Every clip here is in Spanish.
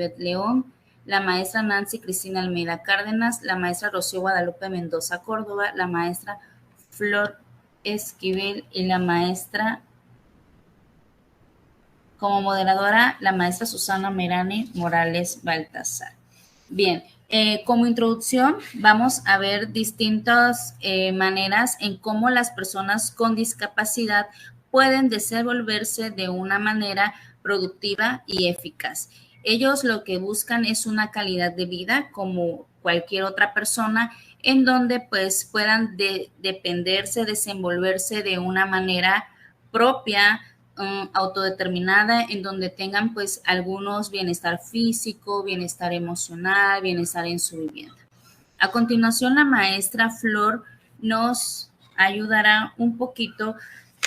Maribeth León, la maestra Nancy Cristina Almeida Cárdenas, la maestra Rocío Guadalupe Mendoza Córdoba, la maestra Flor Esquivel y la maestra, como moderadora, la maestra Susana Merani Morales Baltasar. Bien, como introducción vamos a ver distintas maneras en cómo las personas con discapacidad pueden desenvolverse de una manera productiva y eficaz. Ellos lo que buscan es una calidad de vida como cualquier otra persona, en donde pues puedan dependerse, desenvolverse de una manera propia, autodeterminada, en donde tengan pues algunos bienestar físico, bienestar emocional, bienestar en su vivienda. A continuación, la maestra Flor nos ayudará un poquito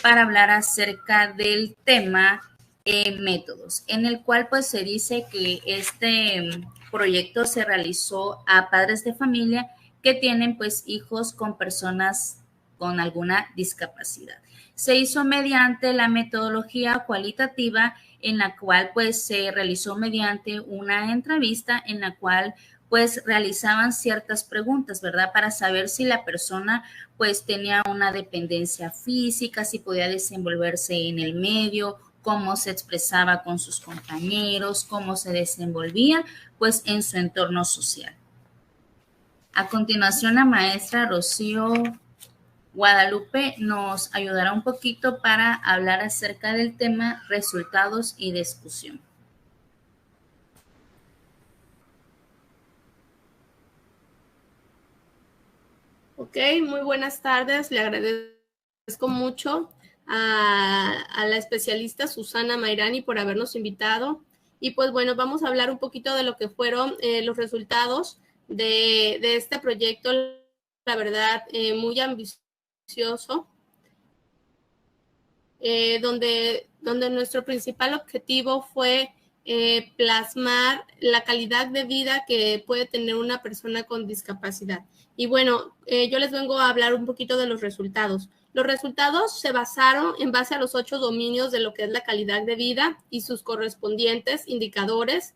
para hablar acerca del tema métodos, en el cual pues se dice que este proyecto se realizó a padres de familia que tienen pues hijos con personas con alguna discapacidad. Se hizo mediante la metodología cualitativa, en la cual pues se realizó mediante una entrevista en la cual pues realizaban ciertas preguntas, ¿verdad? Para saber si la persona pues tenía una dependencia física, si podía desenvolverse en el medio, cómo se expresaba con sus compañeros, cómo se desenvolvía pues en su entorno social. A continuación, la maestra Rocío Guadalupe nos ayudará un poquito para hablar acerca del tema resultados y discusión. Ok, muy buenas tardes. Le agradezco mucho a la especialista Susana Mairani por habernos invitado. Y pues bueno, vamos a hablar un poquito de lo que fueron los resultados de este proyecto, la verdad, muy ambicioso, donde nuestro principal objetivo fue plasmar la calidad de vida que puede tener una persona con discapacidad. Y bueno, yo les vengo a hablar un poquito de los resultados. Los resultados se basaron en base a los 8 dominios de lo que es la calidad de vida y sus correspondientes indicadores,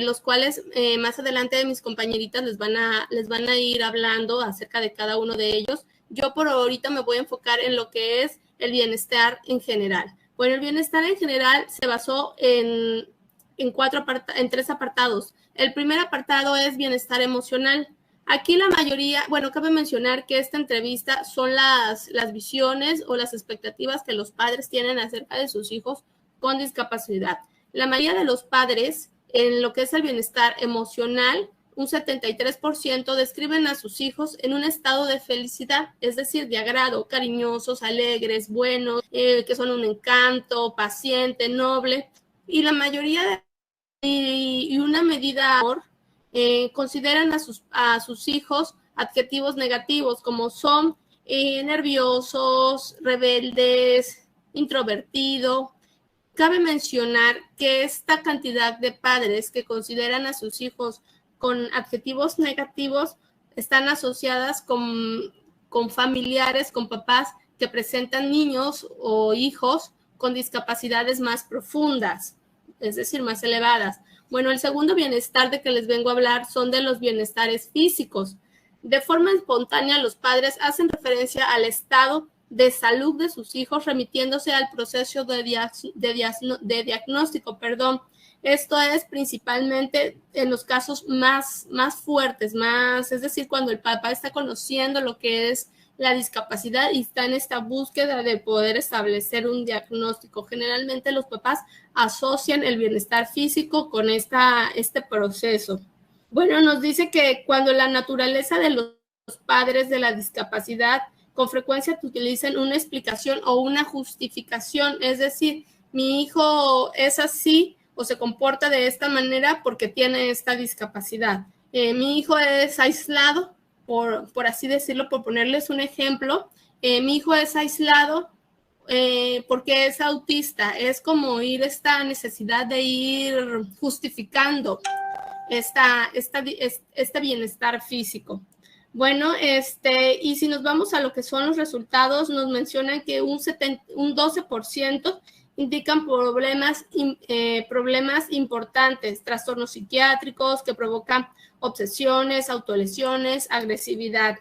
los cuales más adelante mis compañeritas les van a ir hablando acerca de cada uno de ellos. Yo por ahorita me voy a enfocar en lo que es el bienestar en general. Bueno, el bienestar en general se basó en 3 apartados. El primer apartado es bienestar emocional. Aquí la mayoría, bueno, cabe mencionar que esta entrevista son las visiones o las expectativas que los padres tienen acerca de sus hijos con discapacidad. La mayoría de los padres, en lo que es el bienestar emocional, un 73% describen a sus hijos en un estado de felicidad, es decir, de agrado, cariñosos, alegres, buenos, que son un encanto, paciente, noble. Y la mayoría y una medida de amor consideran a sus hijos adjetivos negativos como son nerviosos, rebeldes, introvertido. Cabe mencionar que esta cantidad de padres que consideran a sus hijos con adjetivos negativos están asociadas con familiares, con papás que presentan niños o hijos con discapacidades más profundas, es decir, más elevadas. Bueno, el segundo bienestar de que les vengo a hablar son de los bienestares físicos. De forma espontánea, los padres hacen referencia al estado de salud de sus hijos, remitiéndose al proceso de diagnóstico. Esto es principalmente en los casos más fuertes, es decir, cuando el papá está conociendo lo que es la discapacidad y está en esta búsqueda de poder establecer un diagnóstico. Generalmente los papás asocian el bienestar físico con este proceso. Bueno, nos dice que cuando la naturaleza de los padres de la discapacidad con frecuencia utilizan una explicación o una justificación, es decir, mi hijo es así o se comporta de esta manera porque tiene esta discapacidad. Mi hijo es aislado, por así decirlo, por ponerles un ejemplo. Mi hijo es aislado porque es autista. Es como esta necesidad de ir justificando este bienestar físico. Bueno, y si nos vamos a lo que son los resultados, nos mencionan que un 12% indican problemas importantes, trastornos psiquiátricos que provocan obsesiones, autolesiones, agresividad.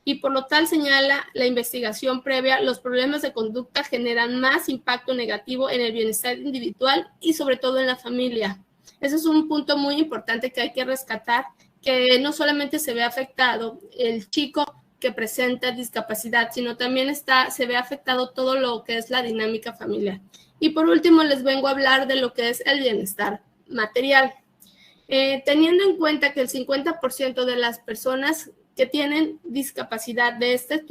Y por lo tal señala la investigación previa, los problemas de conducta generan más impacto negativo en el bienestar individual y sobre todo en la familia. Ese es un punto muy importante que hay que rescatar, que no solamente se ve afectado el chico que presenta discapacidad, sino también se ve afectado todo lo que es la dinámica familiar. Y por último, les vengo a hablar de lo que es el bienestar material. Teniendo en cuenta que el 50% de las personas que tienen discapacidad de este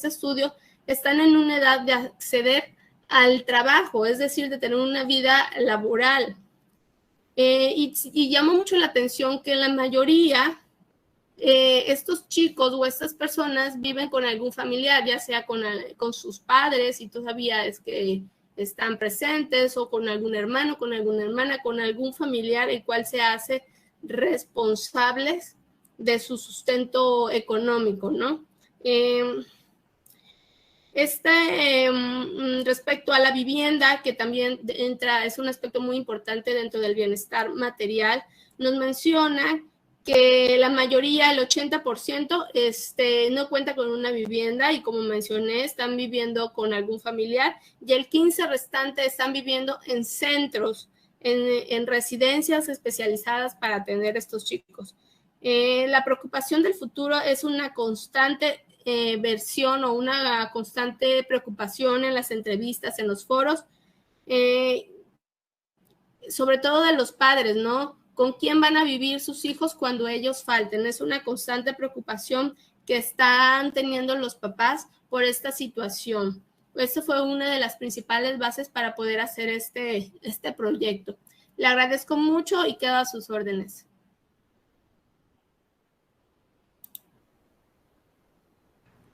estudio están en una edad de acceder al trabajo, es decir, de tener una vida laboral. Y llama mucho la atención que la mayoría, estos chicos o estas personas viven con algún familiar, ya sea con sus padres y todavía es que están presentes, o con algún hermano, con alguna hermana, con algún familiar el cual se hace responsables de su sustento económico, ¿no? Respecto a la vivienda, que también es un aspecto muy importante dentro del bienestar material, nos menciona que la mayoría, el 80%, no cuenta con una vivienda y, como mencioné, están viviendo con algún familiar, y el 15% restante están viviendo en centros, en residencias especializadas para atender a estos chicos. La preocupación del futuro es una constante versión o una constante preocupación en las entrevistas, en los foros, sobre todo de los padres, ¿no? ¿Con quién van a vivir sus hijos cuando ellos falten? Es una constante preocupación que están teniendo los papás por esta situación. Esta fue una de las principales bases para poder hacer este proyecto. Le agradezco mucho y quedo a sus órdenes.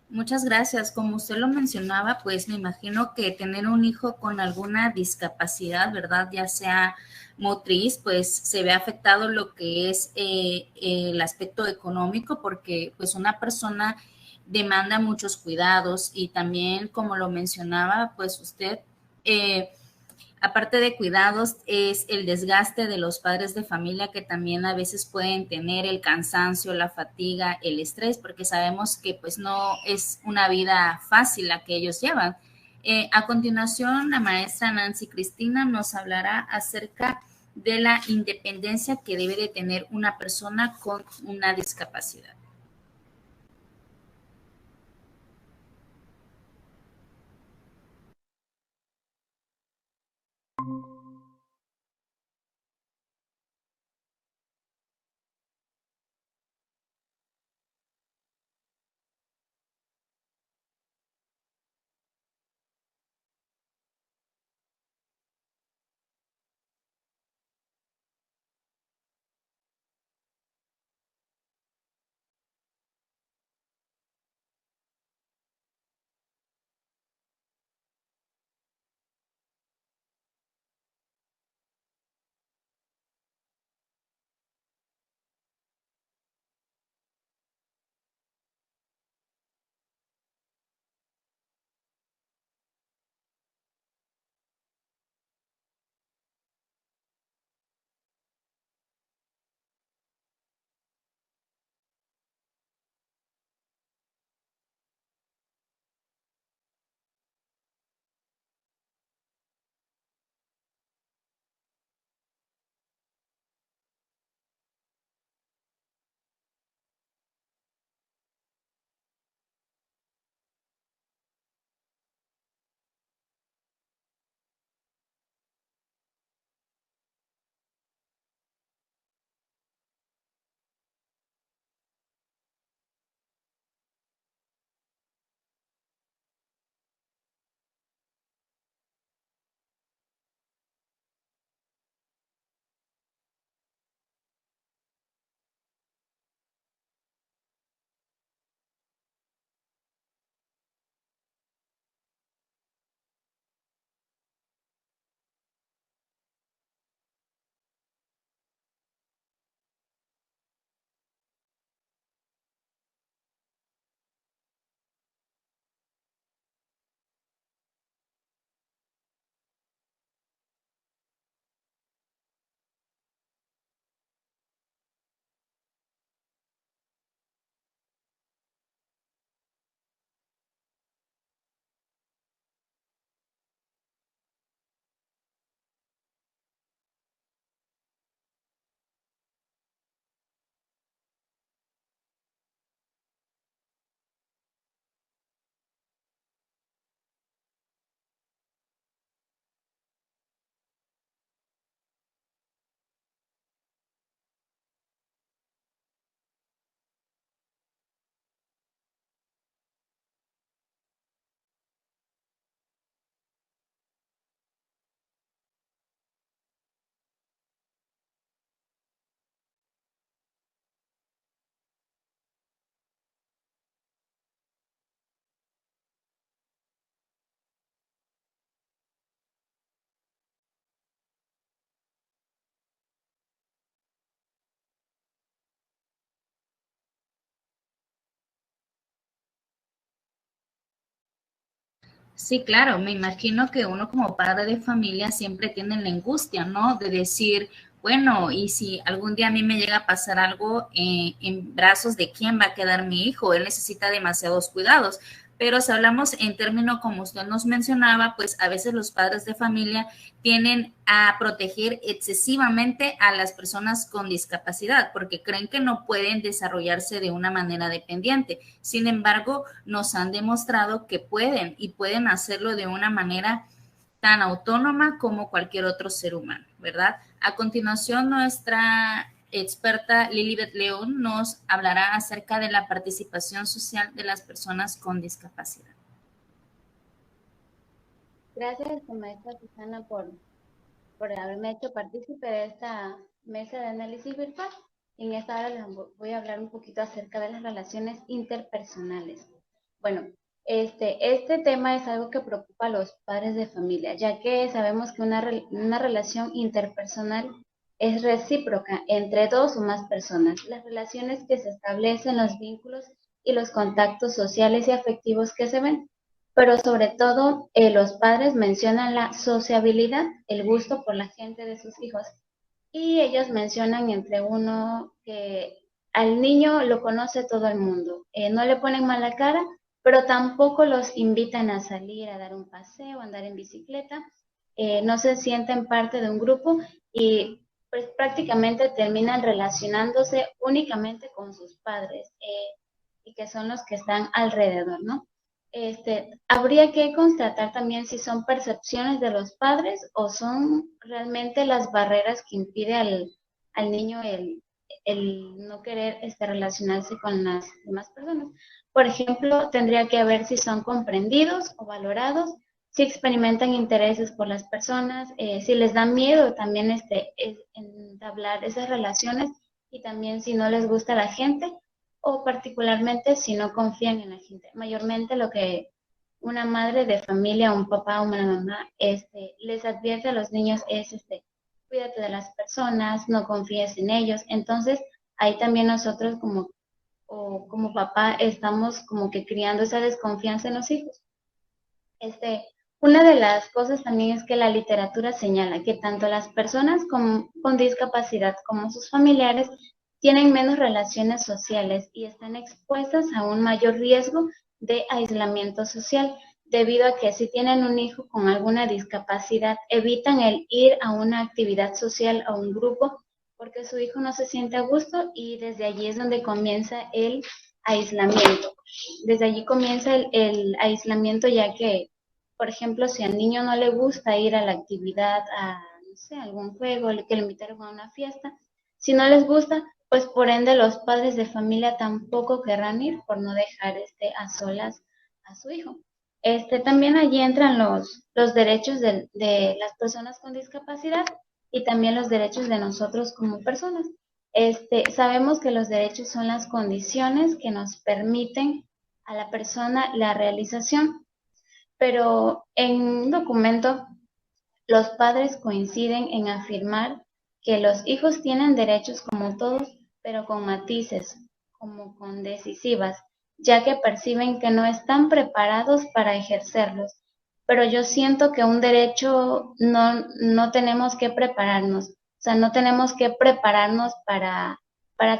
Muchas gracias. Como usted lo mencionaba, pues me imagino que tener un hijo con alguna discapacidad, ¿verdad? Ya sea motriz, pues se ve afectado lo que es el aspecto económico, porque pues una persona demanda muchos cuidados y también, como lo mencionaba, pues usted, aparte de cuidados, es el desgaste de los padres de familia, que también a veces pueden tener el cansancio, la fatiga, el estrés, porque sabemos que pues no es una vida fácil la que ellos llevan. A continuación, la maestra Nancy Cristina nos hablará acerca de la independencia que debe de tener una persona con una discapacidad. Sí, claro, me imagino que uno como padre de familia siempre tiene la angustia, ¿no? De decir, bueno, y si algún día a mí me llega a pasar algo, en brazos de quién va a quedar mi hijo, él necesita demasiados cuidados. Pero si hablamos en términos como usted nos mencionaba, pues a veces los padres de familia tienden a proteger excesivamente a las personas con discapacidad porque creen que no pueden desarrollarse de una manera dependiente. Sin embargo, nos han demostrado que pueden y pueden hacerlo de una manera tan autónoma como cualquier otro ser humano, ¿verdad? A continuación, nuestra experta Lilibet León nos hablará acerca de la participación social de las personas con discapacidad. Gracias, maestra Susana, por haberme hecho partícipe de esta mesa de análisis virtual. En esta hora les voy a hablar un poquito acerca de las relaciones interpersonales. Bueno, este tema es algo que preocupa a los padres de familia, ya que sabemos que una relación interpersonal es recíproca entre dos o más personas. Las relaciones que se establecen, los vínculos y los contactos sociales y afectivos que se ven, pero sobre todo los padres mencionan la sociabilidad, el gusto por la gente de sus hijos. Y ellos mencionan entre uno que al niño lo conoce todo el mundo. No le ponen mala cara, pero tampoco los invitan a salir, a dar un paseo, a andar en bicicleta. No se sienten parte de un grupo y pues prácticamente terminan relacionándose únicamente con sus padres y que son los que están alrededor, ¿no? Habría que constatar también si son percepciones de los padres o son realmente las barreras que impide al niño el no querer relacionarse con las demás personas. Por ejemplo, tendría que ver si son comprendidos o valorados, si experimentan intereses por las personas, si les da miedo también entablar esas relaciones y también si no les gusta la gente o particularmente si no confían en la gente. Mayormente lo que una madre de familia, un papá o una mamá les advierte a los niños es cuídate de las personas, no confíes en ellos. Entonces, ahí también nosotros como papá estamos como que criando esa desconfianza en los hijos. Una de las cosas también es que la literatura señala que tanto las personas con discapacidad como sus familiares tienen menos relaciones sociales y están expuestas a un mayor riesgo de aislamiento social, debido a que si tienen un hijo con alguna discapacidad, evitan el ir a una actividad social o un grupo porque su hijo no se siente a gusto y desde allí es donde comienza el aislamiento. Desde allí comienza el aislamiento, ya que, por ejemplo, si al niño no le gusta ir a la actividad, a, no sé, algún juego, que le invitaron a una fiesta, si no les gusta, pues por ende los padres de familia tampoco querrán ir por no dejar a solas a su hijo. También allí entran los derechos de las personas con discapacidad y también los derechos de nosotros como personas. Sabemos que los derechos son las condiciones que nos permiten a la persona la realización, pero en un documento los padres coinciden en afirmar que los hijos tienen derechos como todos, pero con matices, como con decisivas, ya que perciben que no están preparados para ejercerlos. Pero yo siento que un derecho no tenemos que prepararnos, o sea, no tenemos que prepararnos para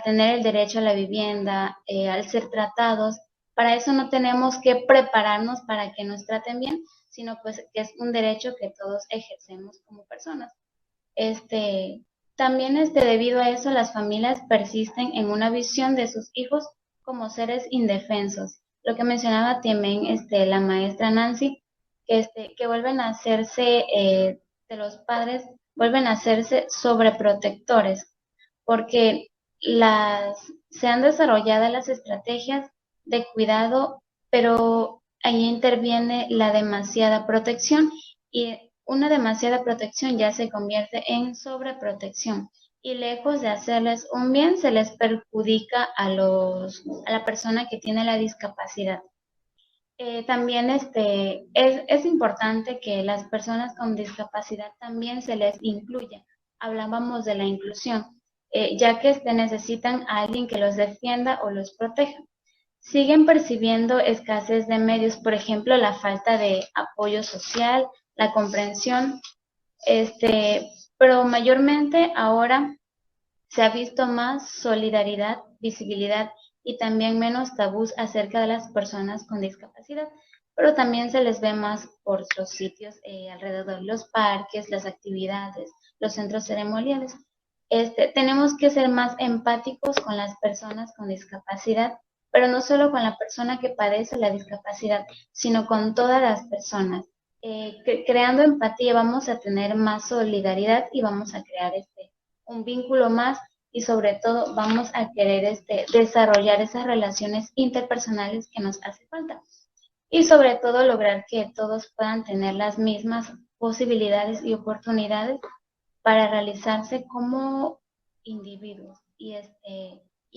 tener el derecho a la vivienda, al ser tratados. Para eso no tenemos que prepararnos para que nos traten bien, sino pues que es un derecho que todos ejercemos como personas. También debido a eso las familias persisten en una visión de sus hijos como seres indefensos. Lo que mencionaba también la maestra Nancy, que vuelven a hacerse, de los padres, vuelven a hacerse sobreprotectores, porque se han desarrollado las estrategias de cuidado, pero ahí interviene la demasiada protección y una demasiada protección ya se convierte en sobreprotección y lejos de hacerles un bien se les perjudica a la persona que tiene la discapacidad. También es importante que las personas con discapacidad también se les incluya. Hablábamos de la inclusión, ya que necesitan a alguien que los defienda o los proteja. siguen percibiendo escasez de medios, por ejemplo, la falta de apoyo social, la comprensión, pero mayormente ahora se ha visto más solidaridad, visibilidad y también menos tabús acerca de las personas con discapacidad, pero también se les ve más por los sitios alrededor, los parques, las actividades, los centros ceremoniales. Tenemos que ser más empáticos con las personas con discapacidad, pero no solo con la persona que padece la discapacidad, sino con todas las personas. Creando empatía vamos a tener más solidaridad y vamos a crear un vínculo más y sobre todo vamos a querer desarrollar esas relaciones interpersonales que nos hace falta y sobre todo lograr que todos puedan tener las mismas posibilidades y oportunidades para realizarse como individuos y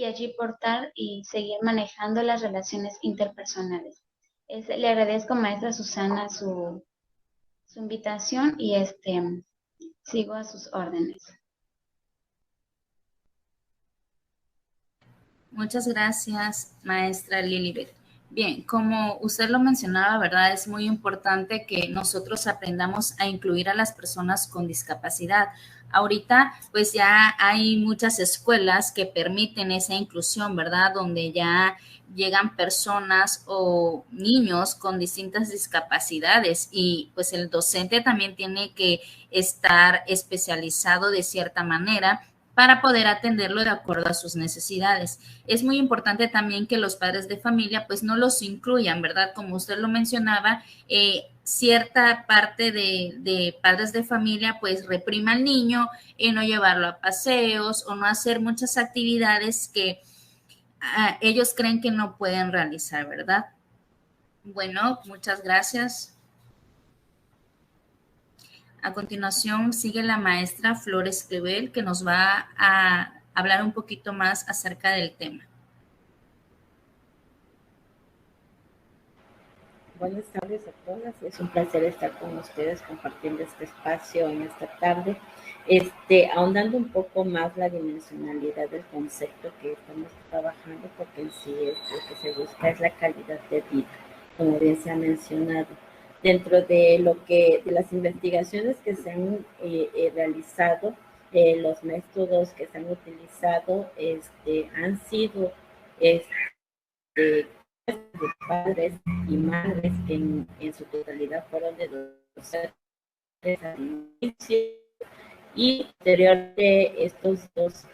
allí portar y seguir manejando las relaciones interpersonales. Le agradezco, maestra Susana, su invitación y sigo a sus órdenes. Muchas gracias, maestra Lilibet. Bien, como usted lo mencionaba, ¿verdad? Es muy importante que nosotros aprendamos a incluir a las personas con discapacidad. Ahorita, pues ya hay muchas escuelas que permiten esa inclusión, ¿verdad? Donde ya llegan personas o niños con distintas discapacidades y pues el docente también tiene que estar especializado de cierta manera para poder atenderlo de acuerdo a sus necesidades. Es muy importante también que los padres de familia pues no los incluyan, ¿verdad? Como usted lo mencionaba, cierta parte de padres de familia pues reprima al niño en no llevarlo a paseos o no hacer muchas actividades que ellos creen que no pueden realizar, ¿verdad? Bueno, muchas gracias. A continuación sigue la maestra Flores Clevel, que nos va a hablar un poquito más acerca del tema. Buenas tardes a todas. Es un placer estar con ustedes compartiendo este espacio en esta tarde. Ahondando un poco más la dimensionalidad del concepto que estamos trabajando, porque en sí lo que se busca es la calidad de vida, como bien se ha mencionado. Dentro de de las investigaciones que se han realizado, los métodos que se han utilizado han sido de padres y madres que en su totalidad fueron de docentes al inicio, y posteriormente estos dos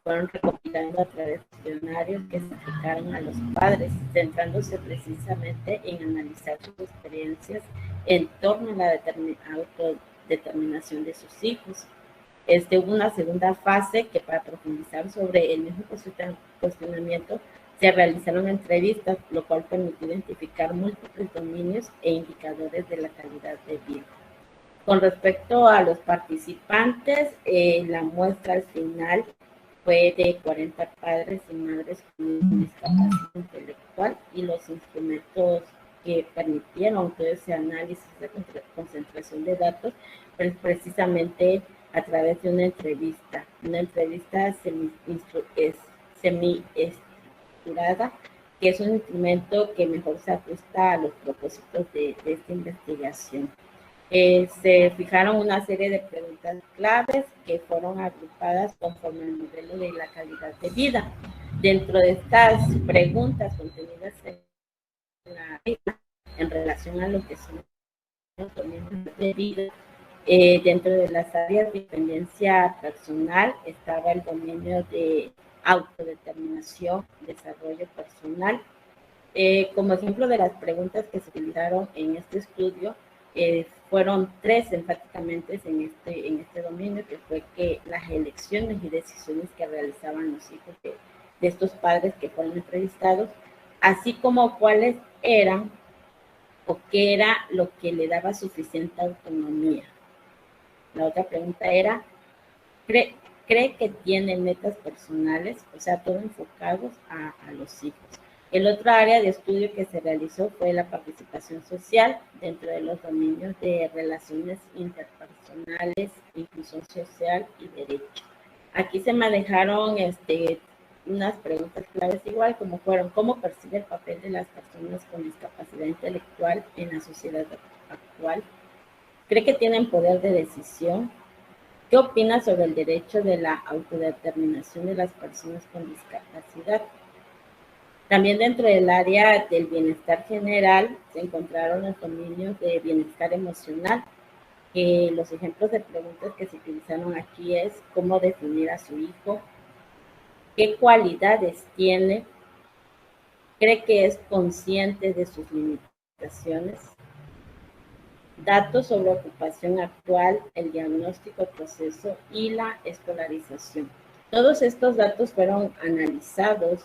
fueron recopilando a través de cuestionarios que se aplicaron a los padres, centrándose precisamente en analizar sus experiencias en torno a la autodeterminación de sus hijos. Hubo una segunda fase que, para profundizar sobre el mismo cuestionamiento, se realizaron entrevistas, lo cual permitió identificar múltiples dominios e indicadores de la calidad de vida. Con respecto a los participantes, la muestra al final fue de 40 padres y madres con discapacidad intelectual, y los instrumentos que permitieron todo ese análisis de concentración de datos, pues precisamente a través de una entrevista semi-estructurada, que es un instrumento que mejor se ajusta a los propósitos de esta investigación. Se fijaron una serie de preguntas claves que fueron agrupadas conforme al modelo de la calidad de vida. Dentro de estas preguntas contenidas en relación a lo que son los dominios de vida, dentro de las áreas de dependencia personal estaba el dominio de autodeterminación, desarrollo personal. Como ejemplo de las preguntas que se utilizaron en este estudio, fueron 3 enfáticamente en este dominio, que fue que las elecciones y decisiones que realizaban los hijos de estos padres que fueron entrevistados, así como cuáles eran o qué era lo que le daba suficiente autonomía. La otra pregunta era, ¿cree que tiene metas personales? O sea, todo enfocados a los hijos. El otro área de estudio que se realizó fue la participación social dentro de los dominios de relaciones interpersonales, inclusión social y derecho. Aquí se manejaron unas preguntas claves igual como fueron: ¿cómo percibe el papel de las personas con discapacidad intelectual en la sociedad actual? ¿Cree que tienen poder de decisión? ¿Qué opina sobre el derecho de la autodeterminación de las personas con discapacidad? También dentro del área del bienestar general se encontraron los dominios de bienestar emocional. Los ejemplos de preguntas que se utilizaron aquí es: ¿cómo definir a su hijo? ¿Qué cualidades tiene? ¿Cree que es consciente de sus limitaciones? Datos sobre ocupación actual, el diagnóstico, proceso y la escolarización. Todos estos datos fueron analizados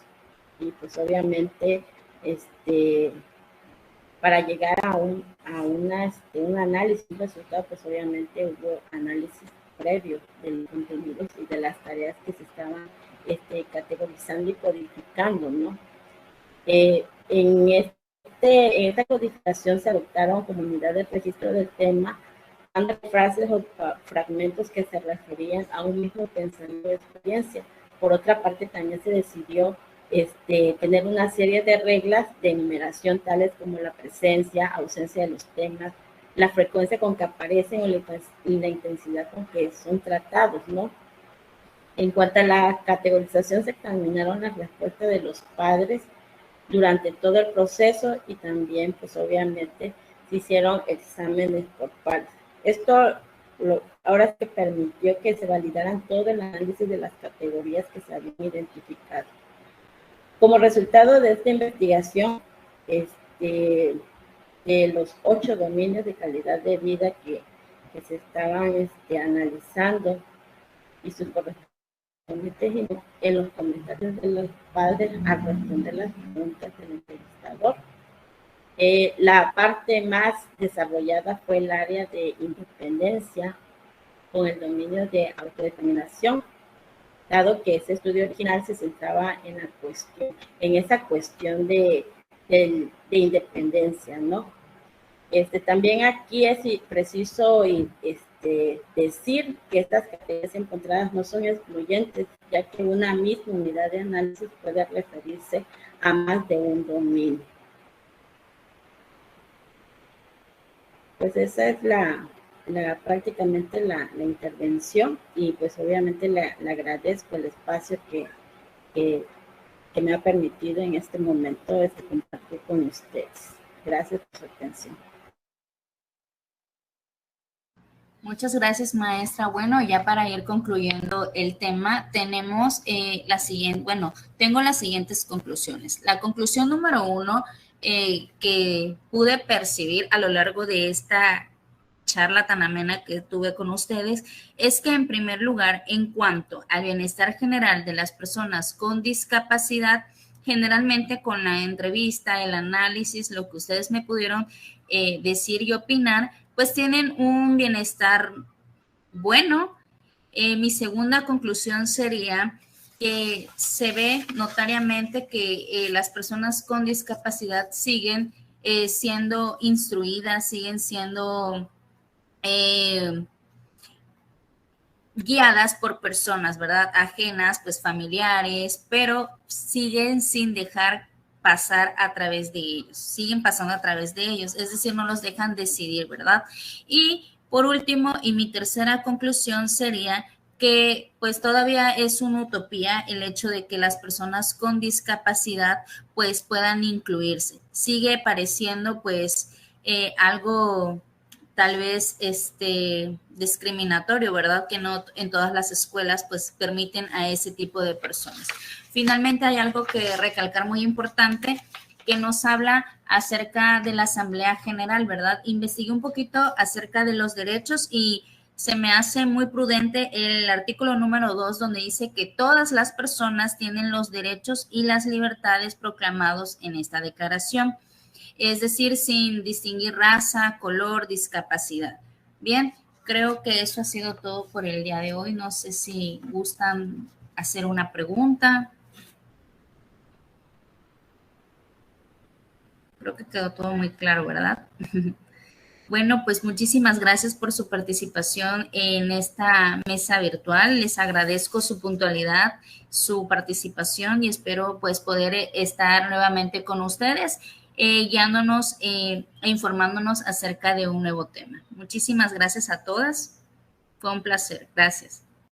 y pues obviamente para llegar a un análisis, un resultado, pues obviamente hubo análisis previo de los contenidos y de las tareas que se estaban categorizando y codificando, ¿no? En esta codificación se adoptaron como unidad de registro del tema frases o fragmentos que se referían a un mismo pensamiento o experiencia. Por otra parte, también se decidió tener una serie de reglas de enumeración, tales como la presencia, ausencia de los temas, la frecuencia con que aparecen y la intensidad con que son tratados, ¿no? En cuanto a la categorización, se examinaron las respuestas de los padres durante todo el proceso y también, pues obviamente, se hicieron exámenes por pares. Esto ahora se permitió que se validaran todo el análisis de las categorías que se habían identificado. Como resultado de esta investigación, de los 8 dominios de calidad de vida que se estaban analizando y sus correspondientes en los comentarios de los padres al responder las preguntas del entrevistador. La parte más desarrollada fue el área de independencia con el dominio de autodeterminación, dado que ese estudio original se centraba en esa cuestión de independencia, ¿no? También aquí es preciso decir que estas categorías encontradas no son excluyentes, ya que una misma unidad de análisis puede referirse a más de un dominio. Pues esa es prácticamente la intervención, y pues obviamente le agradezco el espacio que me ha permitido en este momento compartir con ustedes. Gracias por su atención. Muchas gracias, maestra. Bueno, ya para ir concluyendo el tema, tenemos tengo las siguientes conclusiones. La conclusión número 1 que pude percibir a lo largo de esta charla tan amena que tuve con ustedes es que, en primer lugar, en cuanto al bienestar general de las personas con discapacidad, generalmente con la entrevista, el análisis, lo que ustedes me pudieron decir y opinar, pues tienen un bienestar bueno. Mi segunda conclusión sería que se ve notariamente que las personas con discapacidad siguen siendo instruidas, siguen siendo guiadas por personas, ¿verdad? Ajenas, pues familiares, pero siguen sin dejar pasar a través de ellos, siguen pasando a través de ellos, es decir, no los dejan decidir, ¿verdad? Y por último, y mi tercera conclusión sería que pues todavía es una utopía el hecho de que las personas con discapacidad pues puedan incluirse. Sigue pareciendo pues algo tal vez discriminatorio, ¿verdad? Que no en todas las escuelas pues permiten a ese tipo de personas. Finalmente, hay algo que recalcar muy importante que nos habla acerca de la Asamblea General, ¿verdad? Investigué un poquito acerca de los derechos y se me hace muy prudente el artículo número 2, donde dice que todas las personas tienen los derechos y las libertades proclamados en esta declaración, es decir, sin distinguir raza, color, discapacidad. Bien, creo que eso ha sido todo por el día de hoy. No sé si gustan hacer una pregunta. Creo que quedó todo muy claro, ¿verdad? Bueno, pues muchísimas gracias por su participación en esta mesa virtual. Les agradezco su puntualidad, su participación y espero pues poder estar nuevamente con ustedes guiándonos e informándonos acerca de un nuevo tema. Muchísimas gracias a todas. Fue un placer. Gracias.